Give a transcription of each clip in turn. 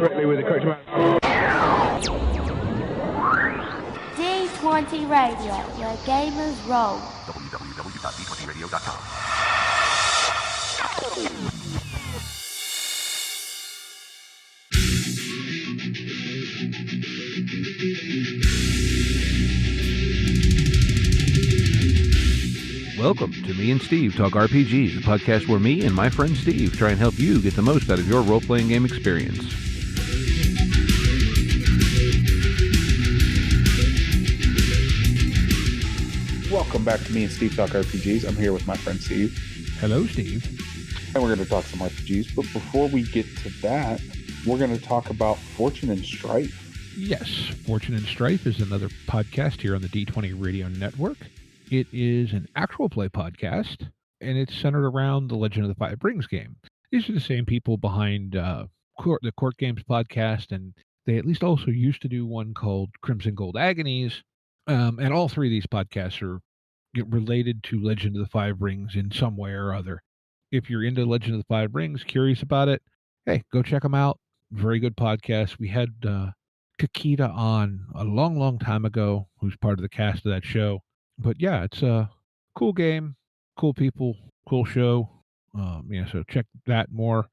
correctly with the correct amount. D20 Radio, where gamers roll. www.d20radio.com. Welcome to Me and Steve Talk RPGs, a podcast where me and my friend Steve try and help you get the most out of your role-playing game experience. Welcome back to Me and Steve Talk RPGs. I'm here with my friend Steve. Hello, Steve. And we're going to talk some RPGs. But before we get to that, we're going to talk about Fortune and Strife. Yes, Fortune and Strife is another podcast here on the D20 Radio Network. It is an actual play podcast, and it's centered around the Legend of the Five Rings game. These are the same people behind the Court Games podcast, and they at least also used to do one called Crimson Gold Agonies. And all three of these podcasts are related to Legend of the Five Rings in some way or other. If you're into Legend of the Five Rings, curious about it, hey, go check them out. Very good podcast. We had Kakita on a long, long time ago, who's part of the cast of that show. But yeah, it's a cool game, cool people, cool show. So check that more.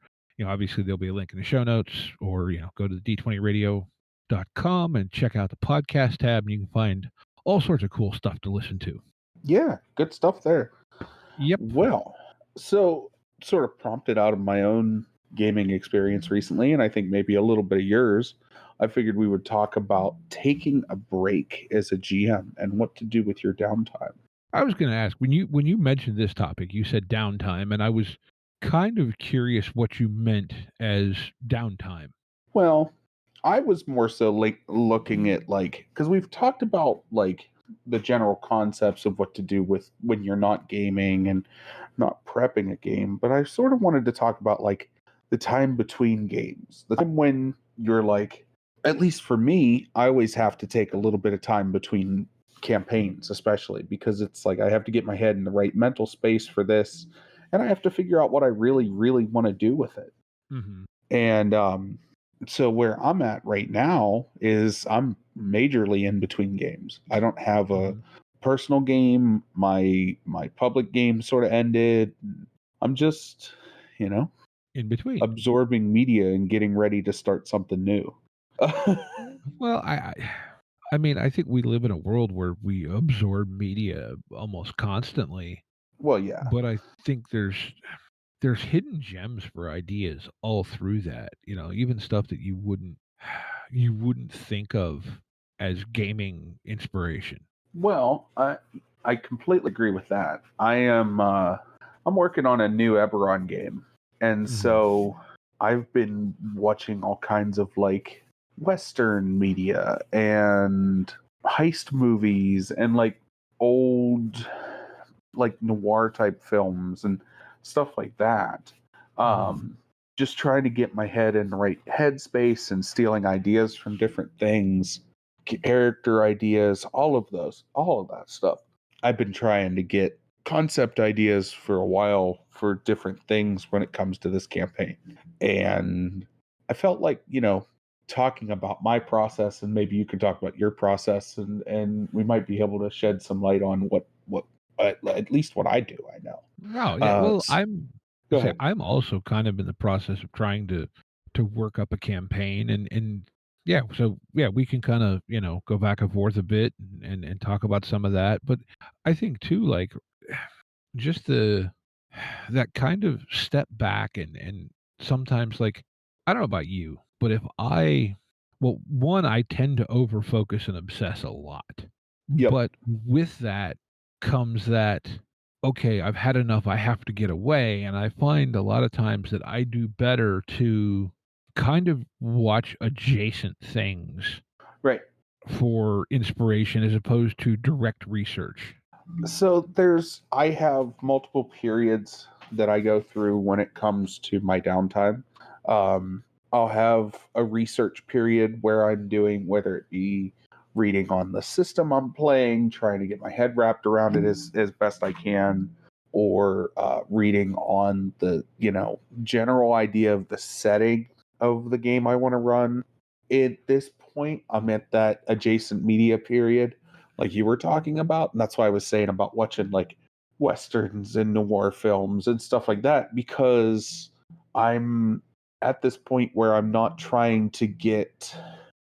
Obviously there'll be a link in the show notes, or go to the d20radio.com and check out the podcast tab, and you can find all sorts of cool stuff to listen to. Yeah, good stuff there. Yep. Well, so sort of prompted out of my own gaming experience recently, and I think maybe a little bit of yours, I figured we would talk about taking a break as a GM and what to do with your downtime. I was going to ask, when you mentioned this topic, you said downtime, and I was kind of curious what you meant as downtime. Well, I was more so looking at because we've talked about the general concepts of what to do with when you're not gaming and not prepping a game, but I sort of wanted to talk about the time between games, the time when you're at least for me, I always have to take a little bit of time between campaigns, especially because it's I have to get my head in the right mental space for this, and I have to figure out what I really, really want to do with it. Mm-hmm. And so where I'm at right now is I'm majorly in between games. I don't have a personal game. My public game sort of ended. I'm just, in between, absorbing media and getting ready to start something new. Well, I mean, I think we live in a world where we absorb media almost constantly. Well, yeah. But I think there's hidden gems for ideas all through that. Even stuff that you wouldn't think of as gaming inspiration. Well, I completely agree with that. I'm working on a new Eberron game, and so I've been watching all kinds of Western media and heist movies and old noir type films and stuff like that. Just trying to get my head in the right headspace and stealing ideas from different things, character ideas, all of that stuff. I've been trying to get concept ideas for a while for different things when it comes to this campaign. And I felt talking about my process, and maybe you could talk about your process, and we might be able to shed some light on what at least what I do. I know. Oh, yeah. Well, go ahead. I'm also kind of in the process of trying to work up a campaign, and yeah, so yeah, we can kind of go back and forth a bit and talk about some of that. But I think too, just that kind of step back and sometimes I don't know about you, but I tend to over focus and obsess a lot. Yep. But with that comes that, okay, I've had enough, I have to get away. And I find a lot of times that I do better to kind of watch adjacent things, right, for inspiration as opposed to direct research. So I have multiple periods that I go through when it comes to my downtime. I'll have a research period where I'm doing, whether it be reading on the system I'm playing, trying to get my head wrapped around it as best I can, or reading on the general idea of the setting of the game I want to run. At this point, I'm at that adjacent media period, like you were talking about, and that's why I was saying about watching like westerns and noir films and stuff like that, because I'm at this point where I'm not trying to get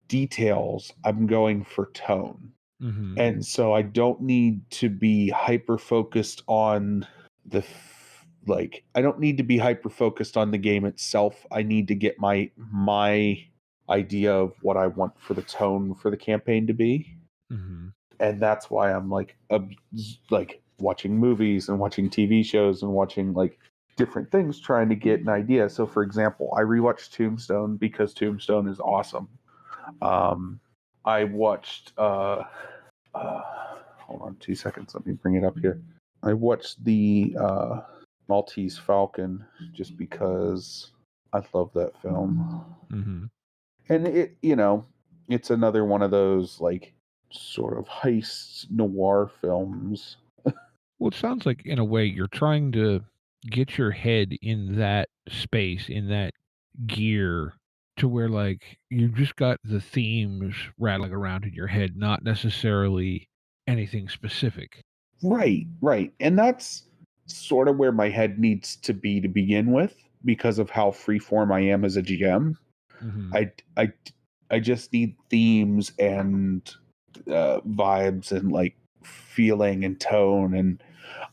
details, I'm going for tone. Mm-hmm. And so I don't need to be hyper focused on I don't need to be hyper focused on the game itself. I need to get my idea of what I want for the tone for the campaign to be. Mm-hmm. And that's why I'm like watching movies and watching TV shows and watching like different things trying to get an idea. So for example, I rewatched Tombstone because Tombstone is awesome. I watched hold on 2 seconds, let me bring it up here. I watched the Maltese Falcon just because I love that film. Mm-hmm. And it's another one of those like sort of heist noir films. Well, it sounds like in a way you're trying to get your head in that space, in that gear, to where like you just got the themes rattling around in your head, not necessarily anything specific. Right. And that's sort of where my head needs to be to begin with because of how freeform I am as a GM. Mm-hmm. I just need themes and vibes and like feeling and tone, and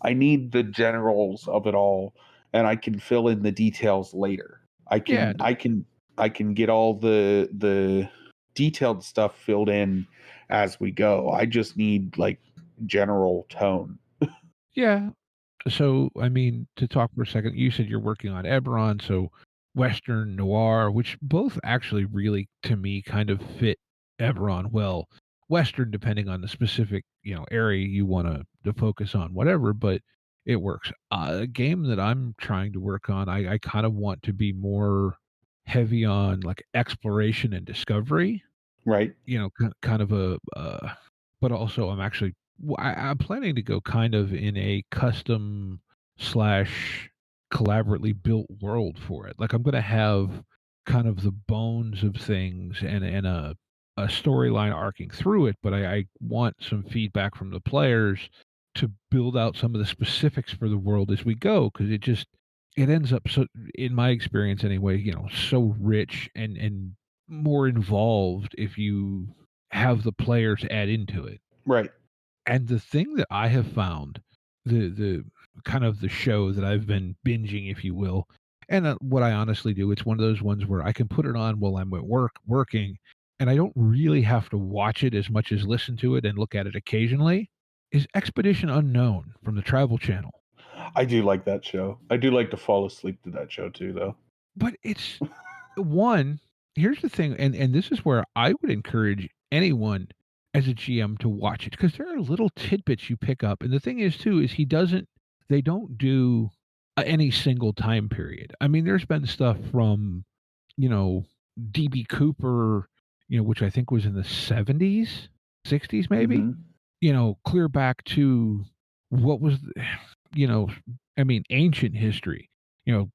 I need the generals of it all, and I can fill in the details later. I Yeah, can get all the detailed stuff filled in as we go. I just need like general tone. yeah. So, I mean, to talk for a second, you said you're working on Eberron, so Western noir, which both actually really, to me, kind of fit Eberron well. Western, depending on the specific, area you want to focus on, whatever, but it works. A game that I'm trying to work on, I kind of want to be more heavy on like exploration and discovery. Right. Kind of but also I'm planning to go kind of in a custom slash collaboratively built world for it. Like I'm going to have kind of the bones of things and a storyline arcing through it, but I want some feedback from the players to build out some of the specifics for the world as we go, because it ends up, so in my experience anyway, so rich and more involved if you have the players add into it. Right. And the thing that I have found, the kind of the show that I've been binging, if you will, and what I honestly do, it's one of those ones where I can put it on while I'm at work working, and I don't really have to watch it as much as listen to it and look at it occasionally, is Expedition Unknown from the Travel Channel. I do like that show. I do like to fall asleep to that show too, though. But it's one, here's the thing, and this is where I would encourage anyone as a GM to watch it, because there are little tidbits you pick up. And the thing is too is they don't do any single time period. I mean, there's been stuff from, DB Cooper, which I think was in the 70s, 60s maybe. Clear back to what was you know, I mean, ancient history.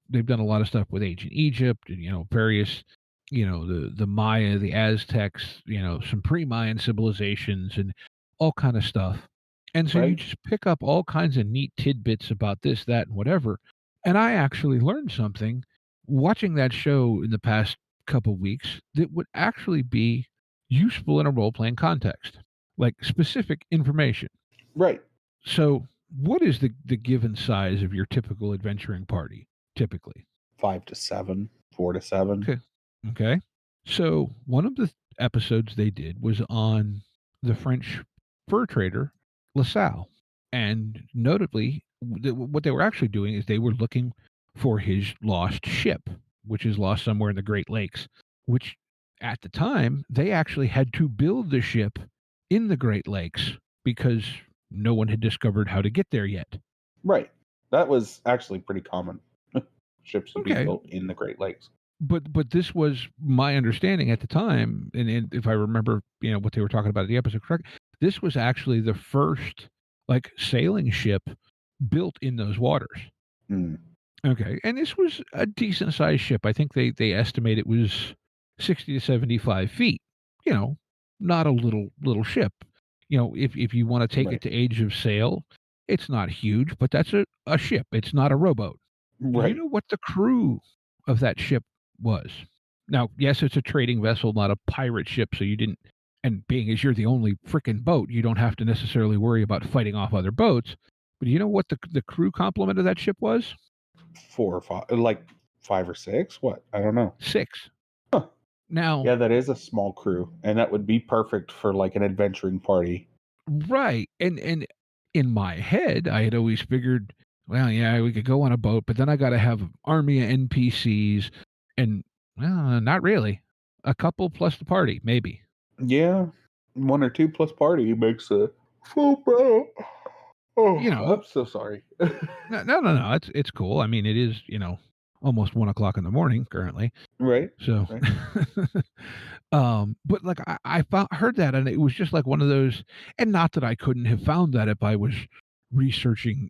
They've done a lot of stuff with ancient Egypt and, various, the Maya, the Aztecs, some pre-Mayan civilizations and all kind of stuff. And so you Right. just pick up all kinds of neat tidbits about this, that, and whatever. And I actually learned something watching that show in the past couple weeks that would actually be useful in a role-playing context, like specific information. Right. So, what is the given size of your typical adventuring party, typically? 5 to 7, 4 to 7. Okay. Okay. So, one of the episodes they did was on the French fur trader, LaSalle. And notably, what they were actually doing is they were looking for his lost ship, which is lost somewhere in the Great Lakes, which at the time, they actually had to build the ship in the Great Lakes because no one had discovered how to get there yet. Right. That was actually pretty common. Ships to be Okay. built in the Great Lakes. But this was my understanding at the time, and if I remember, what they were talking about in the episode correct, this was actually the first like sailing ship built in those waters. Mm. Okay, and this was a decent sized ship. I think they estimate it was 60 to 75 feet. You know, not a little ship. If you want to take it Right. to age of sail, it's not huge, but that's a ship. It's not a rowboat. Do you Right. know what the crew of that ship was? Now, yes, it's a trading vessel, not a pirate ship, so you didn't and being as you're the only frickin' boat, you don't have to necessarily worry about fighting off other boats. But do you know what the crew complement of that ship was? 4 or 5, like 5 or 6. What? I don't know. 6. Huh. Now, Yeah, that is a small crew, and that would be perfect for like an adventuring party. right, and in my head, I had always figured, well, yeah, we could go on a boat, but then I gotta have an army of NPCs and, well, not really. A couple plus the party, maybe. Yeah, 1 or 2 plus party makes a full boat. Oh, You know, I'm so sorry. no, it's cool. I mean, it is, almost 1 o'clock in the morning currently. Right, So, right. but like heard that, and it was just like one of those, and not that I couldn't have found that if I was researching,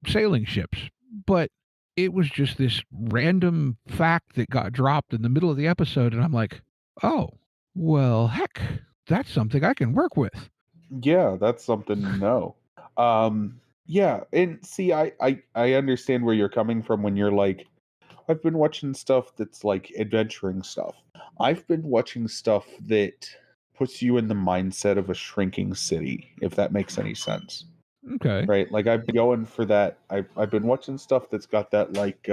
sailing ships, but it was just this random fact that got dropped in the middle of the episode, and I'm like, oh, well, heck, that's something I can work with. Yeah, that's something to know. Yeah, and see, I understand where you're coming from when you're like, I've been watching stuff that's like adventuring stuff. I've been watching stuff that puts you in the mindset of a shrinking city, if that makes any sense. Okay. Right? Like I've been going for that. I've been watching stuff that's got that like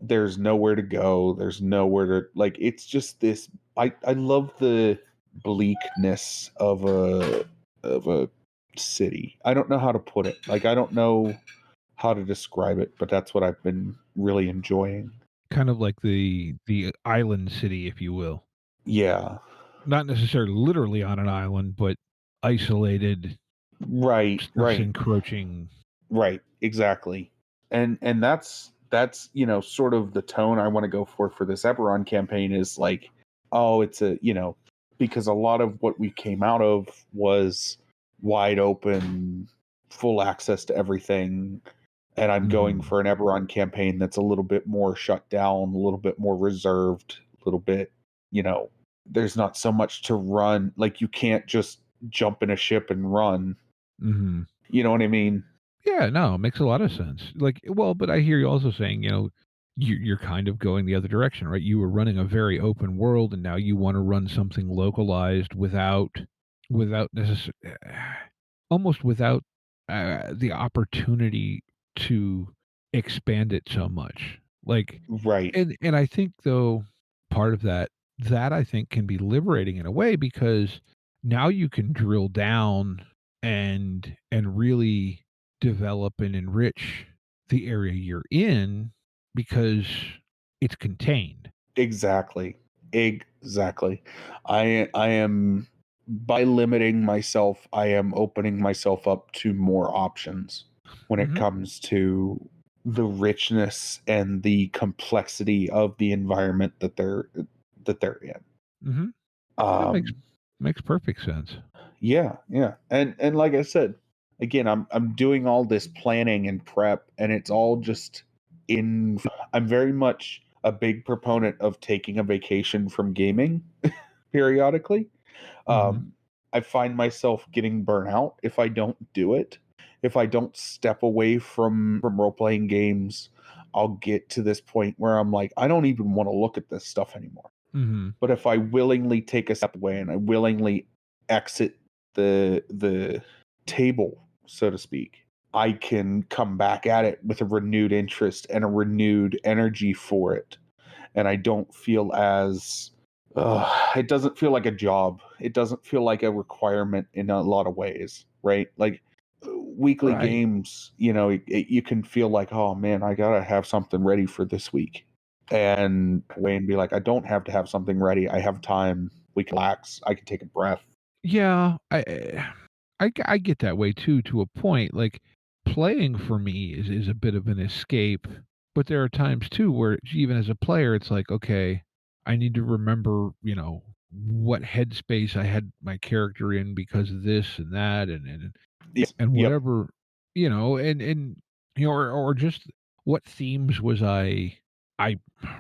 there's nowhere to go, there's nowhere to like it's just this I love the bleakness of a city. I don't know how to put it. Like I don't know how to describe it, but that's what I've been really enjoying. Kind of like the island city, if you will. Yeah. Not necessarily literally on an island, but isolated, Right, stuff's right. encroaching. Right, exactly. And that's, sort of the tone I want to go for this Eberron campaign is like, oh, it's because a lot of what we came out of was wide open, full access to everything. And I'm going Mhm. for an Eberron campaign that's a little bit more shut down, a little bit more reserved, a little bit, you know, there's not so much to run. Like you can't just jump in a ship and run. Mhm. You know what I mean? Yeah, no, it makes a lot of sense. Like, well, but I hear you also saying, you're kind of going the other direction, right? You were running a very open world, and now you want to run something localized without necessarily, almost without the opportunity to expand it so much. Like, Right. and I think though part of that I think can be liberating in a way because now you can drill down and really develop and enrich the area you're in because it's contained. Exactly. Exactly. I am by limiting myself, I am opening myself up to more options when it Mhm. comes to the richness and the complexity of the environment that they're in. Mhm. That makes Um makes perfect sense. yeah, yeah. And like I said, again, I'm doing all this planning and prep and it's all just in I'm very much a big proponent of taking a vacation from gaming periodically. Mhm. Um I find myself getting burnt out if I don't do it. If I don't step away from role playing games, I'll get to this point where I'm like I don't even want to look at this stuff anymore. Mhm. But if I willingly take a step away and I willingly exit the table, so to speak, I can come back at it with a renewed interest and a renewed energy for it. And I don't feel as it doesn't feel like a job. It doesn't feel like a requirement in a lot of ways, right? Like weekly Right. games, you can feel like, oh man, I gotta have something ready for this week, and Wayne be like, I don't have to have something ready. I have time. We can relax. I can take a breath. Yeah, I get that way too to a point. Like playing for me is a bit of an escape, but there are times too where even as a player, it's like, okay, I need to remember, what headspace I had my character in because of this and that Yes. and Yep. whatever, and or just what themes was I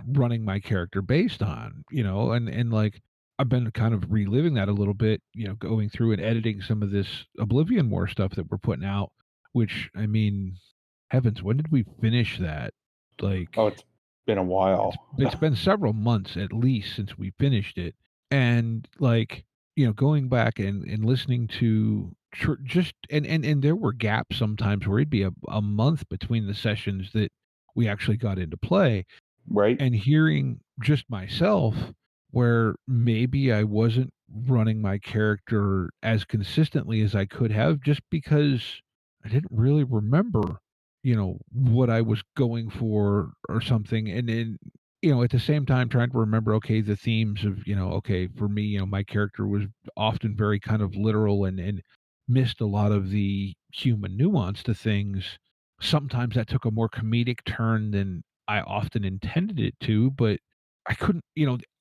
running my character based on, and like I've been kind of reliving that a little bit, going through and editing some of this Oblivion War stuff that we're putting out, which I mean, heavens, when did we finish that? Like Oh, it's been a while. it's been several months at least since we finished it. And like, going back and listening to just and there were gaps sometimes where it'd be a month between the sessions that we actually got into play, Right? and hearing just myself where maybe I wasn't running my character as consistently as I could have just because I didn't really remember, what I was going for or something. And then, at the same time trying to remember, okay, the themes of, okay, for me, my character was often very kind of literal and missed a lot of the human nuance to things. Sometimes that took a more comedic turn than I often intended it to, but I couldn't,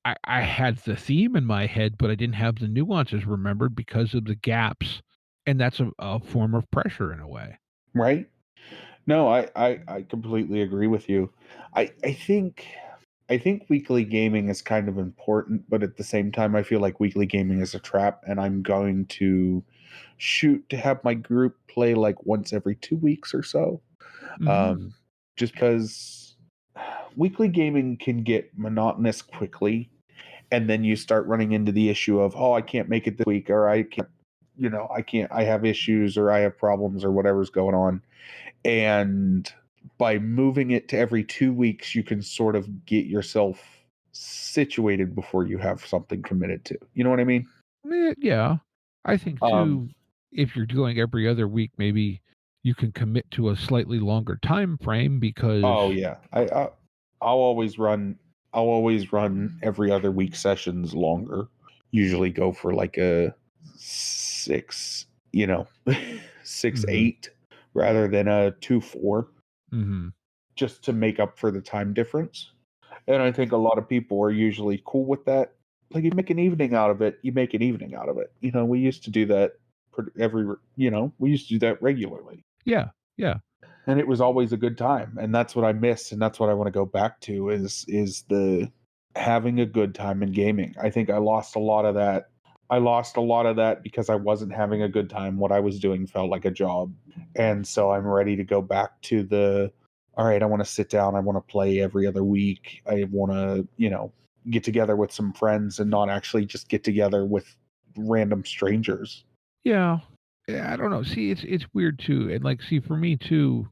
I had the theme in my head, but I didn't have the nuances remembered because of the gaps. And that's a form of pressure in a way. Right? No, I completely agree with you. I think weekly gaming is kind of important, but at the same time I feel like weekly gaming is a trap, and I'm going to shoot to have my group play like once every 2 weeks or so. Mhm. Um, just because weekly gaming can get monotonous quickly, and then you start running into the issue of, oh, I can't make it this week, or I can't, I have issues, or I have problems, or whatever's going on. And by moving it to every 2 weeks, you can sort of get yourself situated before you have something committed to. You know what I mean? Yeah. I think Um, too, if you're doing every other week, maybe you can commit to a slightly longer time frame because oh yeah, I'll always run. I'll always run every other week sessions longer. Usually go for like a six, 6 8 rather than a 2 4, Mhm. just to make up for the time difference. And I think a lot of people are usually cool with that. Like, you make an evening out of it, you make an evening out of it. We used to do that we used to do that regularly. Yeah. Yeah. And it was always a good time. And that's what I miss, and that's what I want to go back to is the having a good time in gaming. I think I lost a lot of that. I lost a lot of that because I wasn't having a good time. What I was doing felt like a job. And so I'm ready to go back to the, all right, I want to sit down, I want to play every other week. I want to, get together with some friends and not actually just get together with random strangers. Yeah. Yeah, I don't know. See, it's weird too. And like, see, for me too,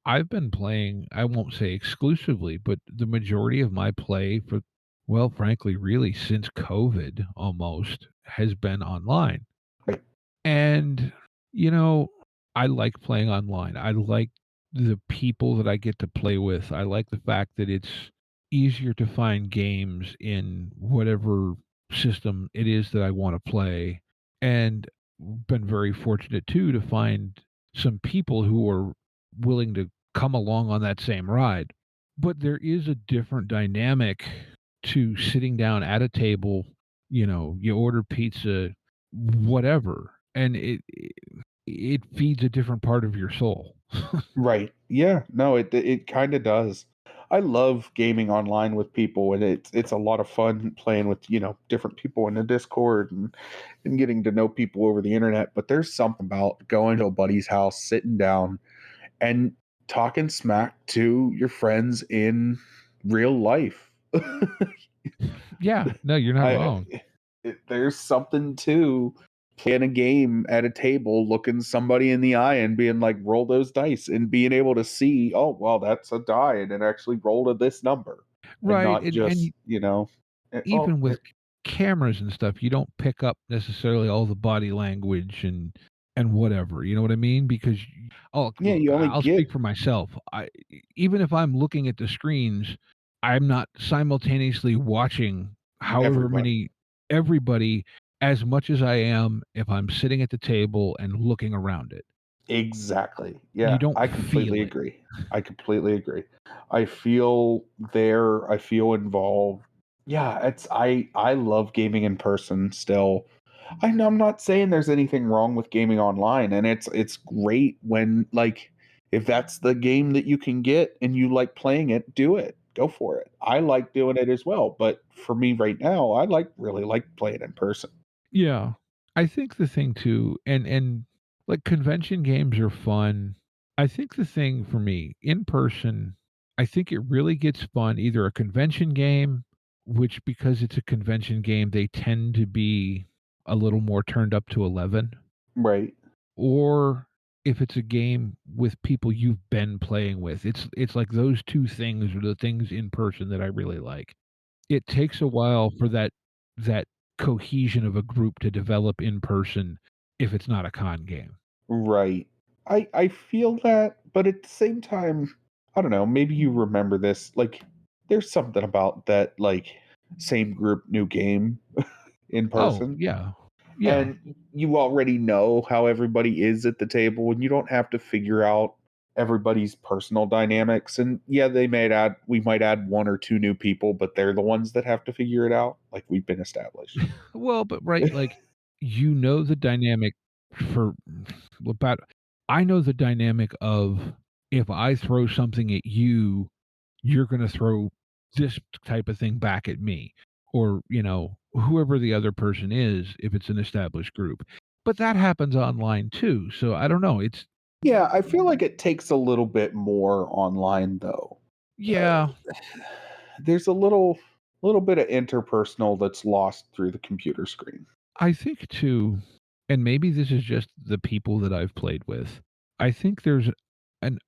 I've been playing, I won't say exclusively, but the majority of my play for, well, frankly, really since COVID almost has been online. Right. And, you know, I like playing online. I like the people that I get to play with. I like the fact that it's easier to find games in whatever system it is that I want to play. And been very fortunate too to find some people who are willing to come along on that same ride. But there is a different dynamic to sitting down at a table, you order pizza, whatever, and it feeds a different part of your soul. Right. Yeah. No, it kind of does. I love gaming online with people, and it's a lot of fun playing with, different people in the Discord and getting to know people over the internet. But there's something about going to a buddy's house, sitting down and talking smack to your friends in real life. Yeah, no, you're not I wrong. there's something to playing a game at a table, looking somebody in the eye and being like, roll those dice, and being able to see, oh, well, that's a die, and it actually rolled at this number, and Right, not and just, oh, even with cameras and stuff, you don't pick up necessarily all the body language and whatever, you know what I mean? Because oh, yeah, look, you only I'll speak get for myself. Even if I'm looking at the screens, I'm not simultaneously watching however everybody. many everybody as much as I am if I'm sitting at the table and looking around it. Exactly. You Yeah, don't I completely feel it. agree. I completely agree. I feel there, I feel involved. Yeah, I love gaming in person still. I know I'm not saying there's anything wrong with gaming online, and it's great when, like, if that's the game that you can get and you like playing it, do it. Go for it. I like doing it as well, but for me right now, I really like playing in person. Yeah. I think the thing too, and like convention games are fun. I think the thing for me in person, I think it really gets fun either a convention game, which because it's a convention game, they tend to be a little more turned up to 11, Right. or if it's a game with people you've been playing with. It's like those two things are the things in person that I really like. It takes a while for that cohesion of a group to develop in person if it's not a con game. Right. I feel that, but at the same time, I don't know, maybe you remember this, like there's something about that like same group new game in Oh, person. yeah. Yeah. And you already know how everybody is at the table and you don't have to figure out everybody's personal dynamics. And yeah, we might add one or two new people, but they're the ones that have to figure it out, like we've been established. Well, but right, like, you know the dynamic for about I know the dynamic of if I throw something at you, you're gonna throw this type of thing back at me, or, whoever the other person is if it's an established group. But that happens online too, so I don't know, it's Yeah, I feel like it takes a little bit more online though. yeah, Uh, there's a little bit of interpersonal that's lost through the computer screen. I think too, and maybe this is just the people that I've played with. I think there's an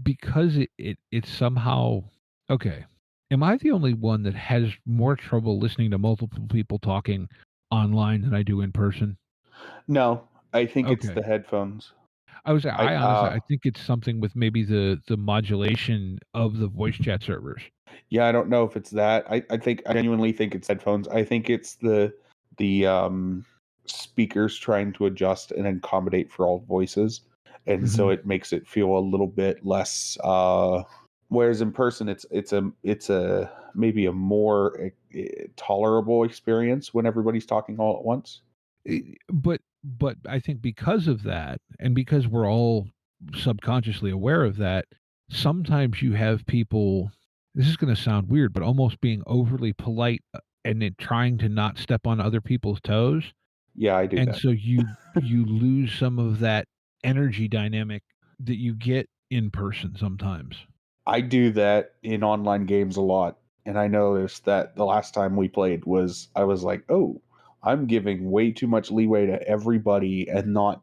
because it's somehow okay. Am I the only one that has more trouble listening to multiple people talking online than I do in person? No, I think it's Okay. the headphones. I honestly I think it's something with maybe the modulation of the voice chat servers. Yeah, I don't know if it's that. I genuinely think it's headphones. I think it's the speakers trying to adjust and accommodate for all voices. And so Mhm. it makes it feel a little bit less whereas in person it's a maybe a more tolerable experience when everybody's talking all at once. But I think because of that, and because we're all subconsciously aware of that, sometimes you have people this is gonna sound weird, but almost being overly polite, and then trying to not step on other people's toes, Yeah, I do and that. so you lose some of that energy dynamic that you get in person sometimes. I do that in online games a lot, and I noticed that the last time we played was I was like, "Oh, I'm giving way too much leeway to everybody and not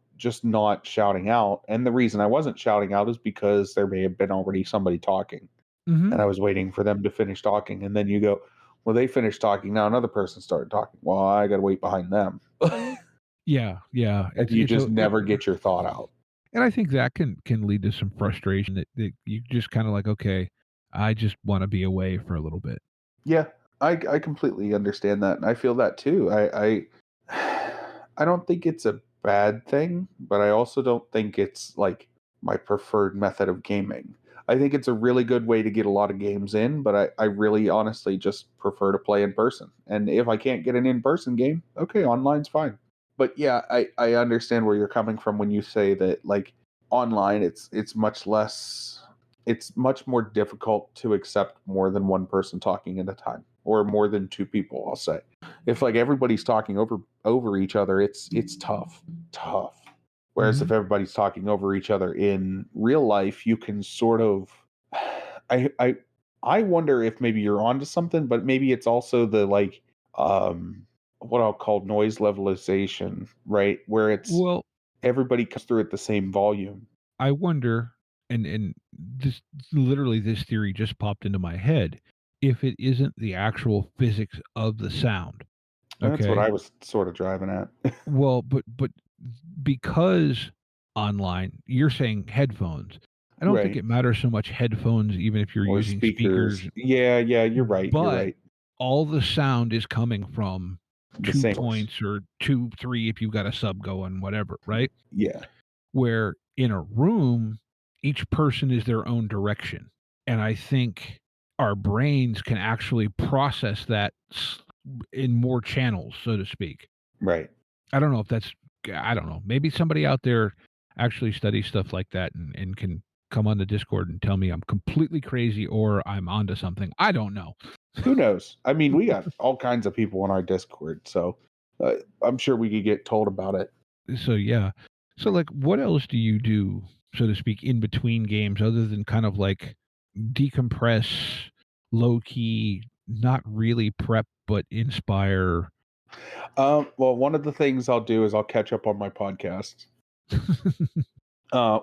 shouting out." And the reason I wasn't shouting out is because there may have been already somebody talking, Mhm. and I was waiting for them to finish talking, and then you go, "Well, they finished talking, now another person started talking. Well, I gotta wait behind them." Yeah, yeah, And you just never get your thought out. and I think that can lead to some frustration that you just kinda like, "Okay, I just wanna be away for a little bit." Yeah, I completely understand that, and I feel that too. I don't think it's a bad thing, but I also don't think it's like my preferred method of gaming. I think it's a really good way to get a lot of games in, but I really honestly just prefer to play in person. And if I can't get an in-person game, okay, online's fine. But yeah, I understand where you're coming from when you say that like online it's much more difficult to accept more than one person talking at a time or more than two people, I'll say. If like everybody's talking over each other, it's tough. Whereas if Mhm. everybody's talking over each other in real life, you can sort of I I I wonder if maybe you're onto something, but maybe it's also the like um what I'll call noise levelization, right? Where it's Well, everybody comes through at the same volume. I wonder, and this theory just popped into my head, if it isn't the actual physics of the sound, That's what okay? I was sort of driving at. Well, but because online, you're saying headphones. I don't think Right. it matters so much headphones even if you're Or using speakers, speakers. Yeah, yeah, you're right, you're but right. all the sound is coming from The 2 same source. points or 2, 3 if you've got a sub going, whatever, right? Yeah, Where in a room, each person is their own direction. And I think our brains can actually process that in more channels, so to speak. right. I don't know if that's, I don't know. Maybe somebody out there actually studies stuff like that and can come on the Discord and tell me I'm completely crazy or I'm onto something. I don't know. Who knows? I mean, we got all kinds of people on our Discord, so I'm sure we could get told about it. So yeah. So like, what else do you do, so to speak, in between games other than kind of like decompress, low key, not really prep but inspire? Well, one of the things I'll do is I'll catch up on my podcasts.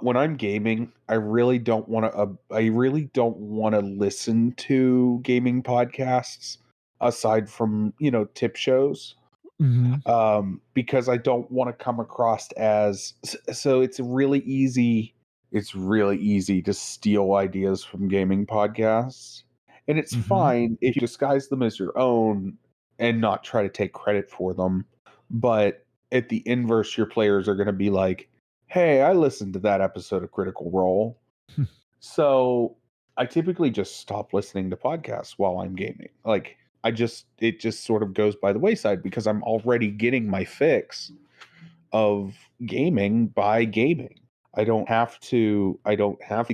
When I'm gaming, I really don't want to. I really don't want to listen to gaming podcasts aside from tip shows, Mhm. because I don't want to come across as. So it's really easy. It's really easy to steal ideas from gaming podcasts, and it's Mhm. fine if you disguise them as your own and not try to take credit for them. But at the inverse, your players are going to be like, hey, I listened to that episode of Critical Role. So I typically just stop listening to podcasts while I'm gaming. Like it just sort of goes by the wayside because I'm already getting my fix of gaming by gaming. I don't have to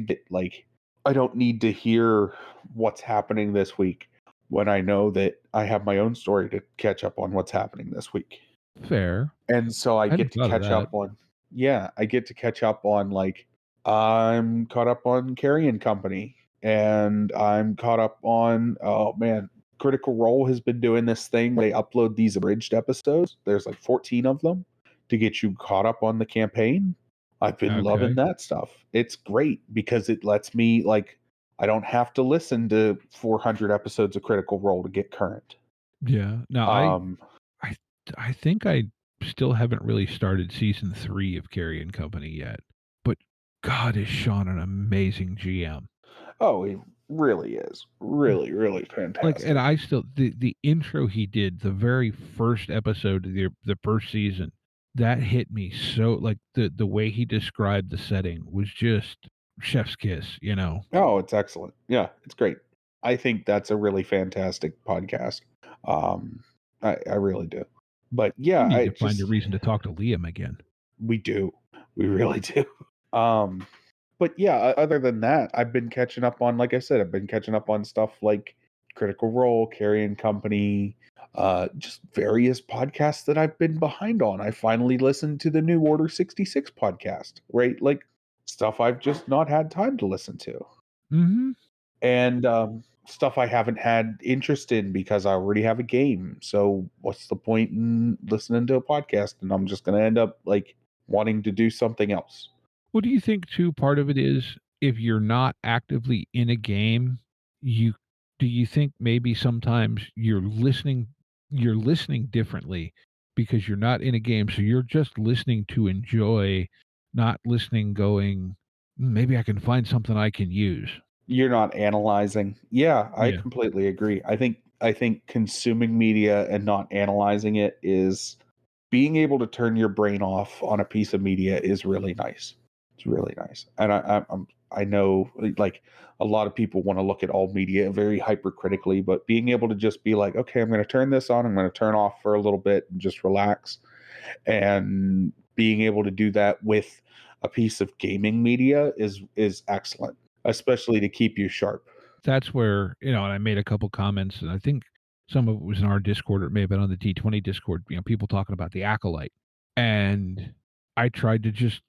get like, I don't need to hear what's happening this week when I know that I have my own story to catch up on what's happening this week. Fair. And so I I hadn't get to thought of catch that. up on, yeah, I get to catch up on like, I'm caught up on Carrion Company and I'm caught up on, oh man, Critical Role has been doing this thing where they upload these abridged episodes. There's like 14 of them to get you caught up on the campaign. I've been loving Okay. that stuff. It's great because it lets me like, I don't have to listen to 400 episodes of Critical Role to get current. Yeah. Now Um, I I think I still haven't really started season 3 of Carrion Company yet. But God, is Sean an amazing GM. oh, he really is. Really, really Like, and fantastic. I still, the intro he did, the very first episode of the first season, that hit me so, like, the way he described the setting was just chef's kiss, you know. Oh, it's excellent. Yeah, it's great. I think that's a really fantastic podcast. Um, I really do. But You yeah, need I to find a just reason to talk to Liam again. we do. We really do. Um, but yeah, other than that, I've been catching up on, like I said, I've been catching up on stuff like Critical Role, Carrion Company, just various podcasts that I've been behind on. I finally listened to the new Order 66 podcast, right? Like stuff I've just not had time to listen to. Mm-hmm. And stuff I haven't had interest in because I already have a game. So what's the point in listening to a podcast? And I'm just going to end up like wanting to do something else. What do you think too? Part of it is, if you're not actively in a game, you do you think maybe sometimes you're listening differently because you're not in a game, so you're just listening to enjoy, not listening going, maybe I can find something I can use. You're not analyzing. Yeah, I Yeah. completely agree. I think consuming media and not analyzing it is being able to turn your brain off on a piece of media is really nice. It's really nice. And I know like a lot of people want to look at all media very hypercritically, but being able to just be like, okay, I'm going to turn this on, I'm going to turn off for a little bit and just relax, and being able to do that with a piece of gaming media is excellent, especially to keep you sharp. That's where, and I made a couple comments, and I think some of it was in our Discord, or it may have been on the D20 Discord, people talking about the Acolyte. And I tried to just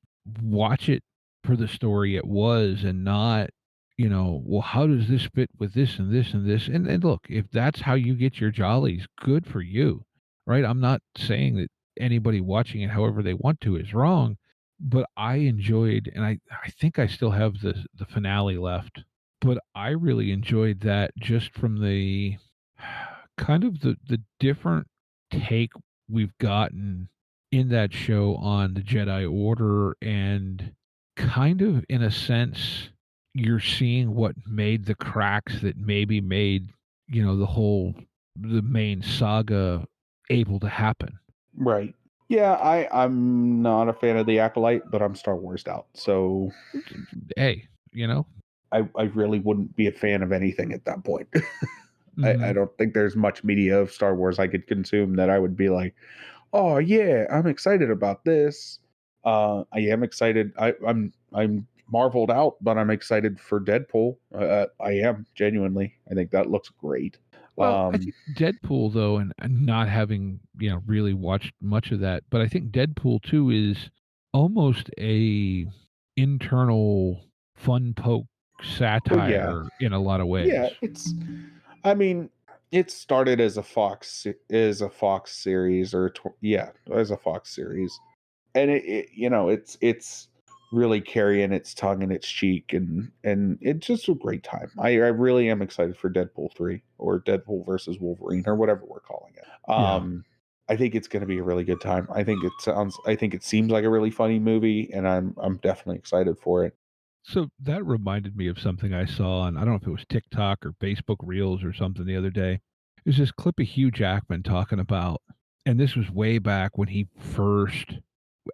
watch it for the story it was, and not, well, how does this fit with this and this and this? And look, if that's how you get your jollies, good for you, right? I'm not saying that anybody watching it however they want to is wrong, but I enjoyed, and I think I still have the finale left, but I really enjoyed that, just from the kind of the different take we've gotten in that show on the Jedi Order, and kind of, in a sense, you're seeing what made the cracks that maybe made, the main saga able to happen. Right. Yeah, I'm not a fan of the Acolyte, but I'm Star Wars out. So Hey, I really wouldn't be a fan of anything at that point. I mhm. don't think there's much media of Star Wars I could consume that I would be like, oh yeah, I'm excited about this. I am excited. I'm marveled out, but I'm excited for Deadpool. I am genuinely. I think that looks great. Well, I think Deadpool, though, and not having, really watched much of that, but I think Deadpool 2 is almost a internal fun poke Well, yeah, satire in a lot of yeah. ways. I mean, it started as a Fox series, as a Fox series, and it's really carrying its tongue in its cheek, and it's just a great time. I really am excited for Deadpool 3 or Deadpool versus Wolverine or whatever we're calling it. Yeah. I think it's going to be a really good time. I think it seems like a really funny movie, and I'm definitely excited for it. So that reminded me of something I saw on, I don't know if it was TikTok or Facebook Reels or something the other day. It was this clip of Hugh Jackman talking about, and this was way back when he first,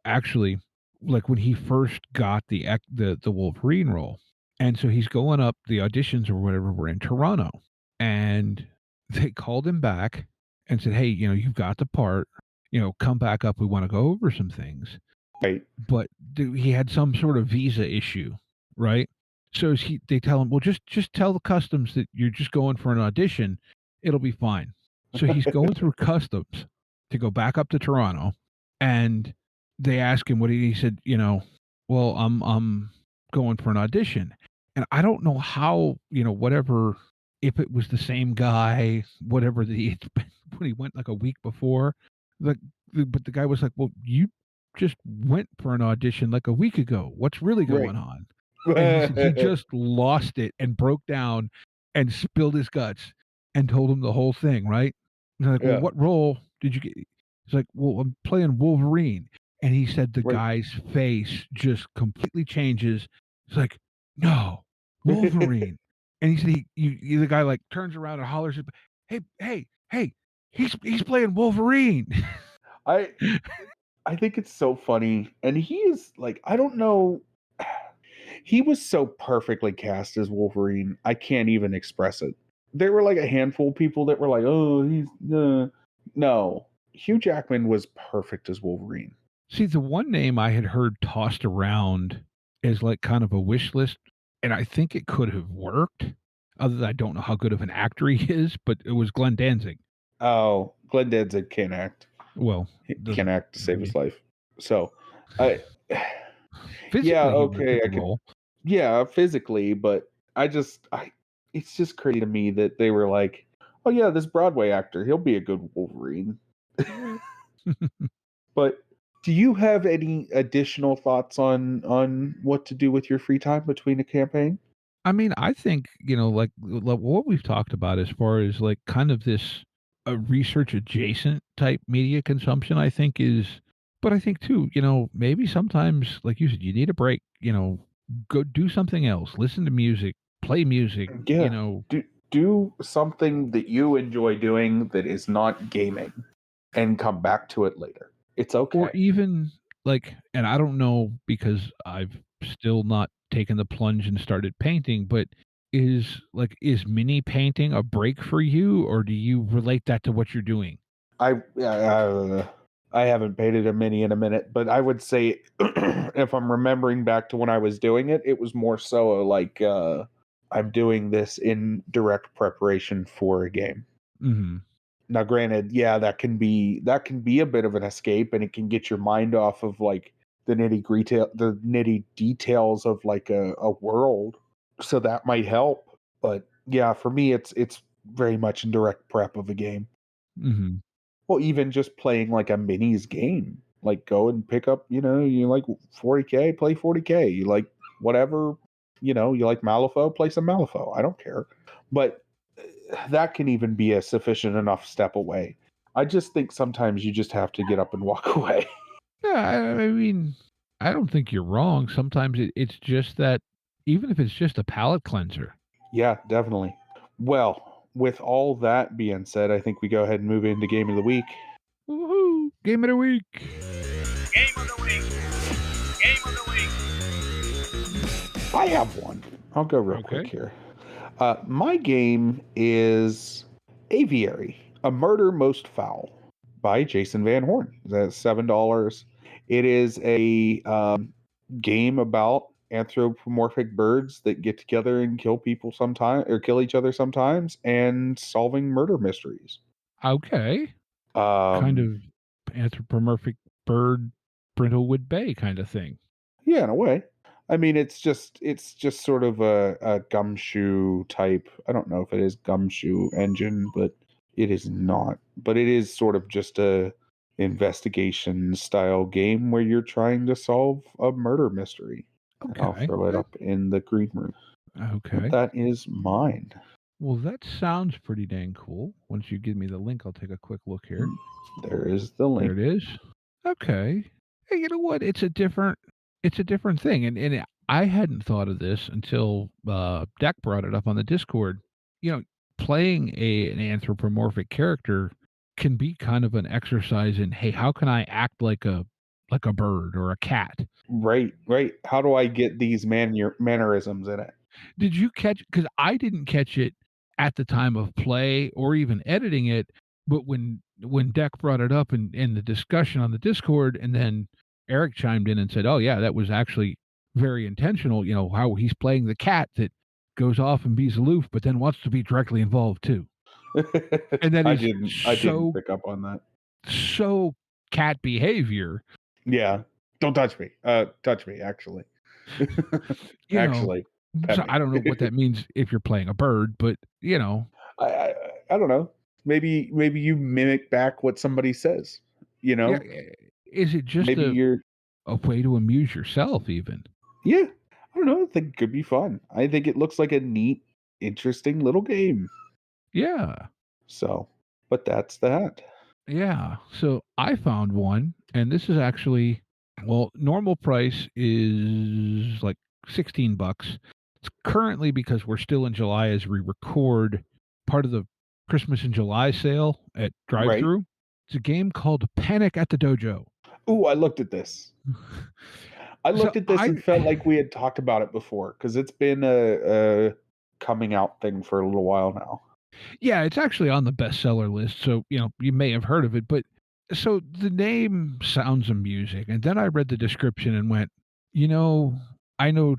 actually, like when he first got the Wolverine role. And so he's going up, the auditions or whatever were in Toronto. And they called him back and said, "Hey, you've got the part, come back up. We want to go over some things." Right. But he had some sort of visa issue, right? So they tell him, "Well, just tell the customs that you're just going for an audition. It'll be fine." So he's going through customs to go back up to Toronto, and they ask him he said, "Well, I'm going for an audition." And I don't know how, whatever, if it was the same guy, whatever when he went like a week before, but the guy was like, "Well, you just went for an audition like a week ago. What's really Right. going on?" And he said he just lost it and broke down and spilled his guts and told him the whole thing, right? And they're like, "Well, Yeah. what role did you get?" He's like, "Well, I'm playing Wolverine." And he said the Right. guy's face just completely changes. It's like, "No, Wolverine." And he said the guy like turns around and hollers, "Hey, hey, hey, he's playing Wolverine." I I think it's so funny, and he is like, I don't know, he was so perfectly cast as Wolverine. I can't even express it. There were like a handful of people that were like, "Oh, he's no." Hugh Jackman was perfect as Wolverine. See, the one name I had heard tossed around as like kind of a wish list, and I think it could have worked. Other than I don't know how good of an actor he is, but it was Glenn Danzig. Oh, Glenn Danzig can't act. Well, He can't doesn't act to I save his mean, life. So, I yeah, physically he would okay, fit I the could, role. yeah, physically, but I it's just crazy to me that they were like, "Oh yeah, this Broadway actor, he'll be a good Wolverine." But do you have any additional thoughts on what to do with your free time between a campaign? I mean, I think, like what we've talked about as far as like kind of this research adjacent type media consumption, I think but I think too, maybe sometimes, like you said, you need a break, go do something else, listen to music, play music, Yeah. Do something that you enjoy doing that is not gaming and come back to it later. It's or okay. even like, and I don't know because I've still not taken the plunge and started painting, but is mini painting a break for you, or do you relate that to what you're doing? I haven't painted a mini in a minute, but I would say if I'm remembering back to when I was doing it, it was more so like I'm doing this in direct preparation for a game. Hmm. Now, granted, yeah, that can be a bit of an escape, and it can get your mind off of like the nitty details of like a world. So that might help. But yeah, for me, it's very much in direct prep of a game. Hmm. Well, even just playing like a minis game, like go and pick up, you like 40K, play 40K. You like whatever, you like Malifaux, play some Malifaux. I don't care. But that can even be a sufficient enough step away. I just think sometimes you just have to get up and walk away. Yeah, I mean, I don't think you're wrong. Sometimes it's just that, even if it's just a palate cleanser. Yeah, definitely. Well, with all that being said, I think we go ahead and move into game of the week. Woohoo! Game of the week. Game of the week. Game of the week. I have one. I'll go real quick Okay. here. My game is Aviary, A Murder Most Foul by Jason Van Horn. That's $7. It is a game about anthropomorphic birds that get together and kill people sometimes or kill each other sometimes, and solving murder mysteries. Okay. Kind Um, of anthropomorphic bird Brindlewood Bay kind of thing. yeah, in a way. I mean, it's just sort of a gumshoe type. I don't know if it is gumshoe engine, but it is not. But it is sort of just a investigation style game where you're trying to solve a murder mystery. And I'll Okay. throw it up in the green room. But Okay. that is mine. Well, that sounds pretty dang cool. Once you give me the link, I'll take a quick look here. There is the There link. it is. Okay. Hey, you know what? It's a different thing. And I hadn't thought of this until Deck brought it up on the Discord. You know, playing an anthropomorphic character can be kind of an exercise in, hey, how can I act like a bird or a cat? Right. How do I get these mannerisms in it? Did you catch? Because I didn't catch it at the time of play or even editing it, but when Deck brought it up in the discussion on the Discord, and then Eric chimed in and said, "Oh yeah, that was actually very intentional. You know how he's playing the cat that goes off and be's aloof, but then wants to be directly involved too, and that I is didn't pick up on that. so cat behavior. Yeah. Don't touch me. Touch me, actually. You know, Actually, pet so me. I don't know what that means if you're playing a bird, but you know, I don't know. Maybe you mimic back what somebody says. You yeah, know, is it just maybe you're. a way to amuse yourself even? Yeah, I don't know. I think it could be fun. I think it looks like a neat, interesting little game. Yeah. So, but that's that. Yeah. So I found one, and this is actually, well, normal price is like $16. It's currently, because we're still in July as we record, part of the Christmas in July sale at Drive Right. Through. It's a game called Panic at the Dojo. Ooh, I looked at this. I looked So at this and felt like we had talked about it before because it's been a coming out thing for a little while now. Yeah, it's actually on the bestseller list, so you know you may have heard of it. But so the name sounds amusing, and then I read the description and went, you know, I know.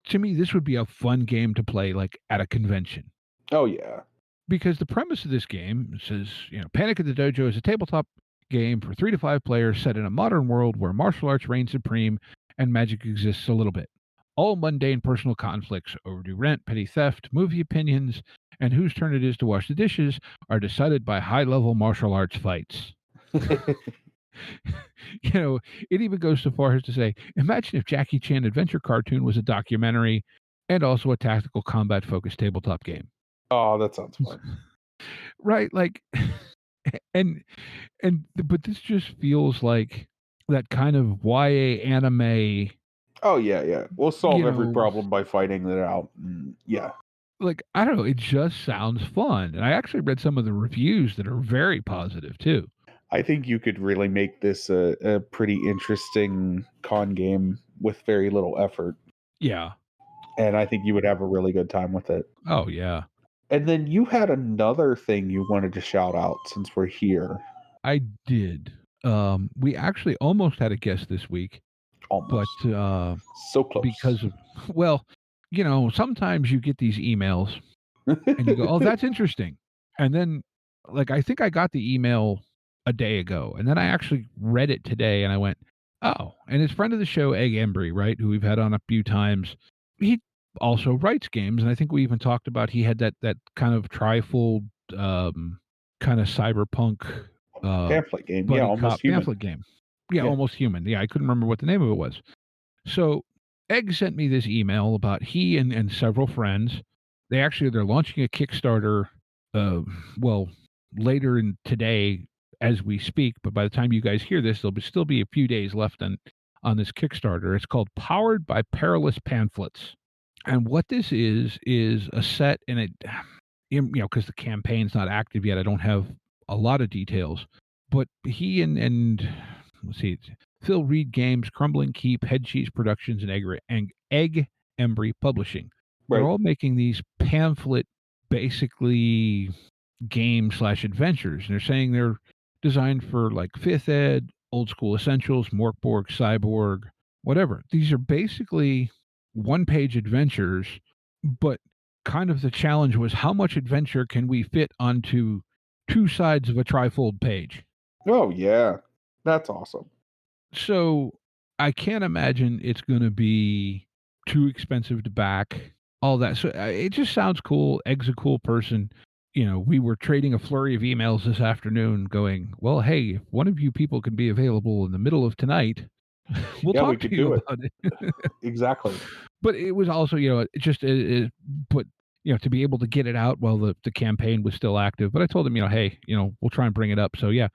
To me, this would be a fun game to play, like at a convention, Oh yeah. because the premise of this game says, you know, Panic at the Dojo is a tabletop game for 3 to 5 players set in a modern world where martial arts reign supreme and magic exists a little bit. All mundane personal conflicts, overdue rent, petty theft, movie opinions, and whose turn it is to wash the dishes are decided by high-level martial arts fights. You know, it even goes so far as to say, imagine if Jackie Chan Adventure Cartoon was a documentary and also a tactical combat-focused tabletop game. Oh, that sounds fun. Right? Like, and but this just feels like that kind of YA anime. Oh yeah. We'll solve You every know, problem by fighting it out. Yeah. like, I don't know, it just sounds fun. And I actually read some of the reviews that are very positive too. I think you could really make this a pretty interesting con game with very little effort. Yeah. And I think you would have a really good time with it. Oh yeah. And then you had another thing you wanted to shout out since we're here. I did. We actually almost had a guest this week, Almost. but So close. because of, well, you know, sometimes you get these emails and you go, "Oh, that's interesting," and then, like, I think I got the email a day ago, and then I actually read it today, and I went, "Oh," and his friend of the show, Egg Embry, right, who we've had on a few times, he also writes games, and I think we even talked about he had that kind of trifold, kind of cyberpunk, Pamphlet game. Yeah, buddy almost cop human. pamphlet game. Yeah, Yeah. Almost Human. Yeah, I couldn't remember what the name of it was. So Egg sent me this email about he and several friends. They're launching a Kickstarter. Well, later in today as we speak, but by the time you guys hear this, still be a few days left on this Kickstarter. It's called Powered by Perilous Pamphlets, and what this is a set, and it, you know, because the campaign's not active yet, I don't have a lot of details. But he and let's see, Phil Reed Games, Crumbling Keep, Head Cheese Productions, and Egg Embry Publishing. They're Right. all making these pamphlet, basically game/adventures. And they're saying they're designed for like 5th Ed, Old School Essentials, Morkborg, Cyborg, whatever. These are basically one-page adventures, but kind of the challenge was how much adventure can we fit onto two sides of a trifold page? Oh yeah, that's awesome. So I can't imagine it's going to be too expensive to back, all that. So it just sounds cool. Egg's a cool person. We were trading a flurry of emails this afternoon going, well, hey, if one of you people can be available in the middle of tonight, we'll Yeah, we talk to could you do it. about it. Exactly. But it was also, but, to be able to get it out while the campaign was still active. But I told him, hey, we'll try and bring it up. So yeah,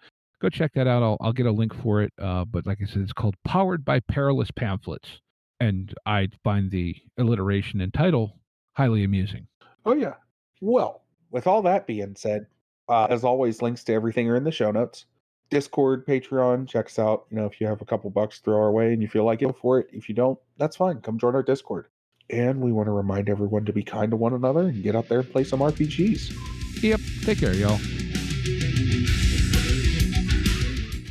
go check that out. I'll get a link for it. But like I said, it's called Powered by Perilous Pamphlets. And I find the alliteration and title highly amusing. Oh yeah. Well, with all that being said, as always, links to everything are in the show notes. Discord, Patreon, check us out. If you have a couple bucks, throw our way, and you feel like it, go for it. If you don't, that's fine. Come join our Discord. And we want to remind everyone to be kind to one another and get out there and play some RPGs. Yep. Take care, y'all.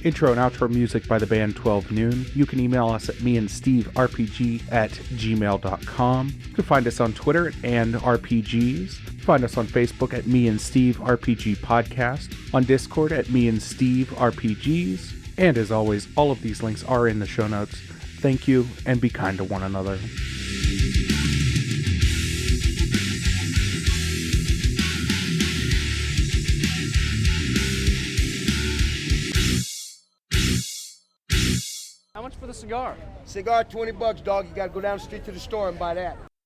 Intro and outro music by the band 12 Noon. You can email us at meandsteverpg@gmail.com. You can find us on Twitter and RPGs. Find us on Facebook at Me and Steve RPG Podcast, on Discord at Me and Steve RPGs, and as always, all of these links are in the show notes. Thank you, and be kind to one another. How much for the cigar? Cigar, $20, dog. You gotta go down the street to the store and buy that.